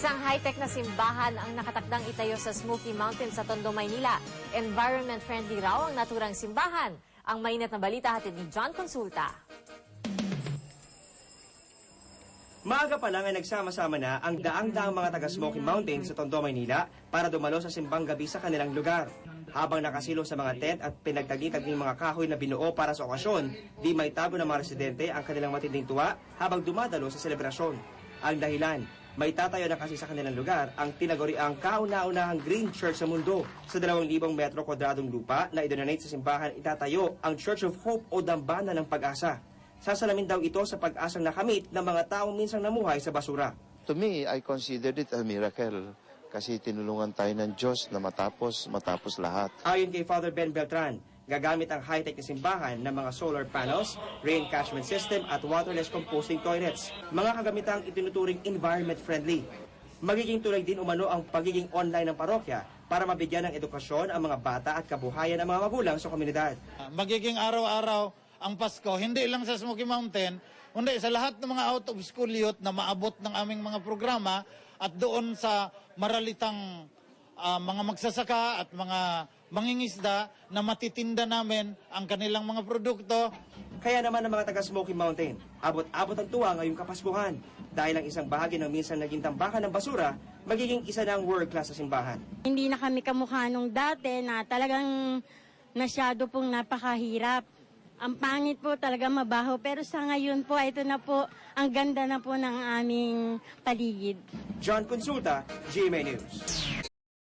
Isang high-tech na simbahan ang nakatakdang itayo sa Smoky Mountains sa Tondo, Maynila. Environment-friendly raw ang naturang simbahan. Ang mainit na balita hatid ni John Consulta. Maaga pa lang ay nagsama-sama na ang daang-daang mga taga Smoky Mountains sa Tondo, Maynila para dumalo sa simbang gabi sa kanilang lugar. Habang nakasilong sa mga tent at pinagtagli-tagling mga kahoy na binuo para sa okasyon, di may tago ng mga residente ang kanilang matinding tuwa habang dumadalo sa selebrasyon. Ang dahilan, may tatayo na kasi sa kanilang lugar ang tinaguriang kauna-unahang Green Church sa mundo. Sa 2,000 metro kwadradong lupa na idonate sa simbahan itatayo ang Church of Hope o Dambana ng Pag-asa. Sasalamin daw ito sa pag-asang nakamit ng mga taong minsang namuhay sa basura. To me, I considered it a miracle kasi tinulungan tayo ng Diyos na matapos lahat. Ayon kay Father Ben Beltran, gagamit ang high-tech na simbahan ng mga solar panels, rain catchment system at waterless composting toilets. Mga kagamitang itinuturing environment-friendly. Magiging tulay din umano ang pagiging online ng parokya para mabigyan ng edukasyon ang mga bata at kabuhayan ng mga magulang sa komunidad. Magiging araw-araw ang Pasko, hindi lang sa Smoky Mountain, kundi sa lahat ng mga out-of-school youth na maabot ng aming mga programa at doon sa maralitang mga magsasaka at mga mangingisda na matitinda namin ang kanilang mga produkto. Kaya naman ang mga taga Smoky Mountain, abot-abot ang tuwa ngayong Kapaskuhan dahil ang isang bahagi ng minsan naging tambakan ng basura, magiging isa ng world-class sa simbahan. Hindi na kami kamukha nung dati na talagang masyado pong napakahirap. Ang pangit po talaga mabaho, pero sa ngayon po, ito na po, ang ganda na po ng aming paligid. John Consulta, GMA News.